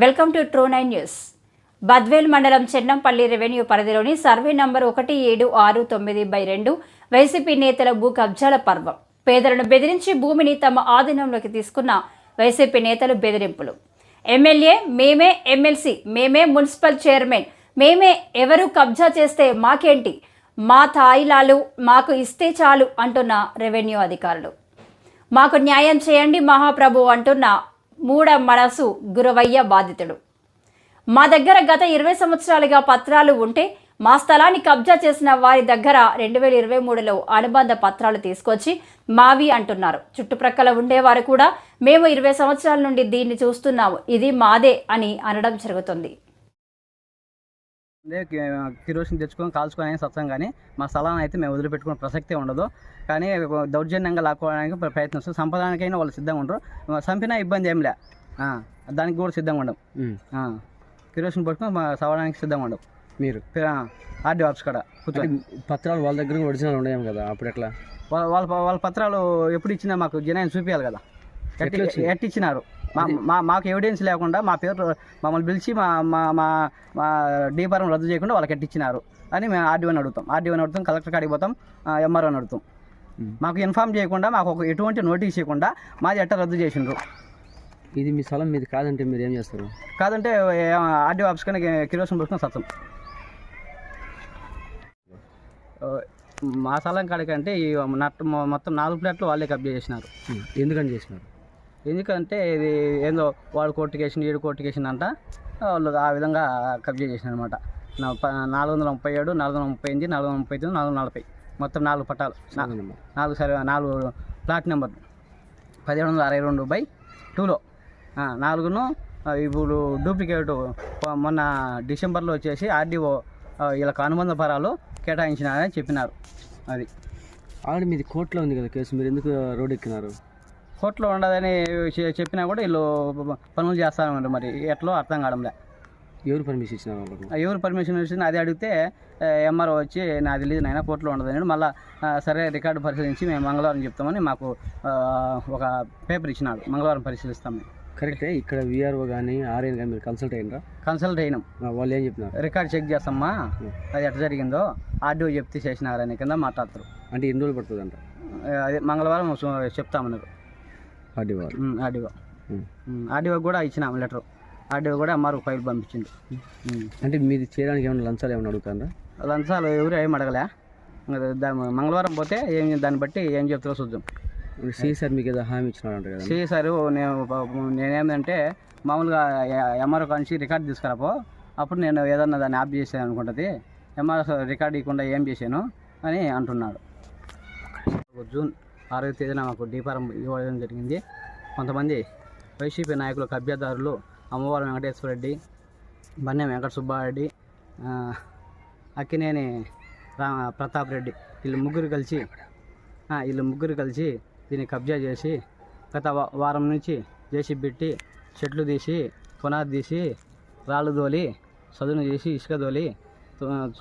Welcome to ట్రూ9 news. Badvel మండలం Chennampalli revenue పరిధిలోని సర్వే నంబర్ 1769/2 వైసీపీ నేతల భూ కబ్జాల పర్వం. పేదలను బెదిరించి భూమిని తమ ఆధీనంలోకి తీసుకున్న వైసీపీ నేతలు బెదిరింపులు. ఎమ్మెల్యే మేమే, ఎమ్మెల్సీ మేమే, మున్సిపల్ చైర్మన్ మేమే, ఎవరు కబ్జా చేస్తే మాకేంటి, మా తాయిలాలు మాకు ఇస్తే చాలు అంటున్న రెవెన్యూ అధికారులు. మాకు న్యాయం చేయండి మహాప్రభు అంటున్న మూడ మనసు గురవయ్య బాధితుడు. మా దగ్గర గత 20 సంవత్సరాలుగా పత్రాలు ఉంటే మా స్థలాన్ని కబ్జా చేసిన వారి దగ్గర 2023లో అనుబంధ పత్రాలు తీసుకొచ్చి మావి అంటున్నారు. చుట్టుప్రక్కల ఉండేవారు కూడా మేము 20 సంవత్సరాల నుండి దీన్ని చూస్తున్నాము, ఇది మాదే అని అనడం జరుగుతుంది. కిరోసిన్ తెచ్చుకొని కాల్చుకొని సత్సం కానీ మా స్థలాన్ని అయితే మేము వదిలిపెట్టుకునే ప్రసక్తే ఉండదు. కానీ దౌర్జన్యంగా లాక్కోవడానికి ప్రయత్నిస్తాం. సంపదానికైనా వాళ్ళు సిద్ధంగా ఉండరు. చంపినా ఇబ్బంది ఏం లే, దానికి కూడా సిద్ధంగా ఉండవు. కిరోసిన్ పట్టుకొని మా సవడానికి సిద్ధంగా ఉండవు. మీరు ఆర్డీ ఆఫీస్ కాడ కూర్చొని పత్రాలు వాళ్ళ దగ్గర ఒరిజినల్ ఉండేం కదా, అప్పుడు ఎట్లా వాళ్ళ పత్రాలు ఎప్పుడు ఇచ్చినా మాకు జనాన్ని చూపించాలి కదా. ఎట్టిచ్చినారు మాకు ఎవిడెన్స్ లేకుండా మా పేరు మమ్మల్ని పిలిచి మా డీపారం రద్దు చేయకుండా వాళ్ళకి ఎట్టిచ్చినారు అని మేము ఆర్డీఓని అడుగుతాం, కలెక్టర్ కాడికి పోతాం, ఎంఆర్ఓని అడుగుతాం. మాకు ఇన్ఫామ్ చేయకుండా, మాకు ఎటువంటి నోటీస్ ఇవ్వకుండా మాది ఎట్ట రద్దు చేసిండ్రు. ఇది మీ స్థలం మీది కాదంటే మీరు ఏం చేస్తారు? కాదంటే ఆర్డీఓ ఆఫీస్ కానీ కిరోసిన్ పోసుకొని సత్తం. మా స్థలం కాడికంటే ఈ మొత్తం 4 ప్లాట్లు వాళ్ళే కబ్జా చేసినారు. ఎందుకని చేసినారు? ఎందుకంటే ఇది ఏందో వాడు కోర్టుకేసిన, 7 కోర్టుకేసిన అంట, వాళ్ళు ఆ విధంగా కబ్జా చేసిన అనమాట. 437, 438, 439, 440 మొత్తం 4 పట్టాలు, 4 ప్లాట్ నెంబర్ 1762/2లో 4ను ఇప్పుడు డూప్లికేట్ మొన్న డిసెంబర్లో వచ్చేసి ఆర్డీఓ వీళ్ళకి అనుబంధ పరాలు కేటాయించినారని చెప్పినారు. అది ఆల్రెడీ మీది కోర్టులో ఉంది కదా కేసు, మీరు ఎందుకు రోడ్ ఎక్కినారు? కోర్టులో ఉండదని చెప్పినా కూడా వీళ్ళు పనులు చేస్తారన్నమాట. మరి ఎట్లో అర్థం కావడంలే. ఎవరు పర్మిషన్ ఇచ్చినారు వాళ్ళకు? ఎవరు పర్మిషన్ ఇచ్చింది అది అడిగితే ఎంఆర్ఓ వచ్చి నాది తెలియదు నాయన కోర్టులో ఉండదని మళ్ళీ సరే రికార్డు పరిశీలించి మేము మంగళవారం చెప్తామని మాకు ఒక పేపర్ ఇచ్చినాడు. మంగళవారం పరిశీలిస్తాం మేము. కరెక్టే. ఇక్కడ విఆర్ఓ కానీ ఆర్ఎన్ కానీ మీరు కన్సల్ట్ అయినరా? కన్సల్ట్ అయినాం. వాళ్ళు ఏం చెప్పినారు? రికార్డు చెక్ చేస్తామా, అది ఎట్లా జరిగిందో ఆర్డీఓ చెప్తే చేసినారని కింద మాట్లాడతారు. అంటే ఎన్ని రోజులు పడుతుంది అంట? అదే మంగళవారం చెప్తామన్నారు ఆర్డీఓ కూడా ఇచ్చినాం లెటర్. ఆర్డీఓ కూడా ఎంఆర్ఓ ఫైల్ పంపించిండు. అంటే మీది చేయడానికి ఏమైనా లంచాలు ఏమైనా అడుగుతారా? లంచాలు ఎవరు ఏం అడగలే. మంగళవారం పోతే దాన్ని బట్టి ఏం చెప్తారో చూద్దాం. సిఎస్ఆర్ మీకు ఏదో హామీ ఇచ్చినారంట కదా? సిఎస్ఆర్ నేనేమంటే మామూలుగా ఎంఆర్ఓ కానించి రికార్డు తీసుకురాపో, అప్పుడు నేను ఏదన్నా దాన్ని ఆఫ్ చేసాను అనుకుంటుంది. ఎంఆర్ఓ రికార్డు ఇవ్వకుండా ఏం చేశాను అని అంటున్నాడు. జూన్ 6వ తేదీన మాకు డీపారం ఇవ్వడం జరిగింది. కొంతమంది వైసీపీ నాయకులు, కబ్జాదారులు అమ్మవారి వెంకటేశ్వర రెడ్డి, బన్యం వెంకట సుబ్బారెడ్డి, అక్కినేని ప్రతాప్ రెడ్డి వీళ్ళు ముగ్గురు కలిసి దీన్ని కబ్జా చేసి గత వారం నుంచి జేసీబీ పెట్టి చెట్లు తీసి, పునాది తీసి, రాళ్ళు దోలి, చదును చేసి, ఇసుక దోలి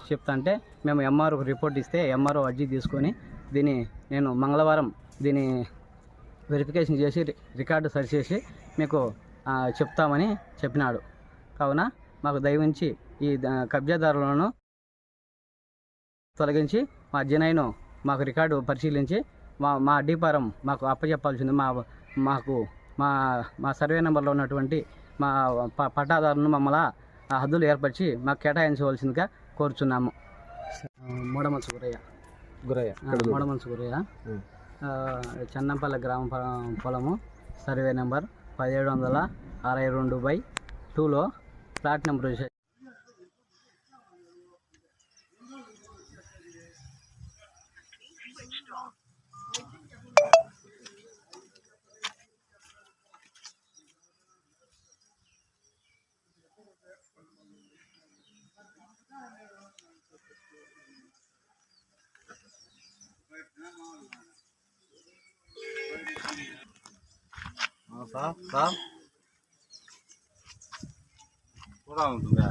చెప్తాంటే మేము ఎంఆర్ఓకి రిపోర్ట్ ఇస్తే ఎంఆర్ఓ అర్జీ తీసుకొని నేను మంగళవారం దీన్ని వెరిఫికేషన్ చేసి రికార్డు సరిచేసి మీకు చెప్తామని చెప్పినాడు. కావున మాకు దయవుంచి ఈ కబ్జాదారులను తొలగించి మా జనైను మాకు రికార్డు పరిశీలించి మా డీపారం మాకు అప్పచెప్పాల్సింది. మా సర్వే నెంబర్లో ఉన్నటువంటి మా పట్టాదారులను మమ్మల్ని హద్దులు ఏర్పరిచి మాకు కేటాయించవలసిందిగా కోరుచున్నాము. మూడమల్సు గురయ్య చెన్నంపల్లి గ్రామ పొలము, సర్వే నెంబర్ 1762/2లో ప్లాట్ నెంబర్ సార్ కూడా ఉంటుందా?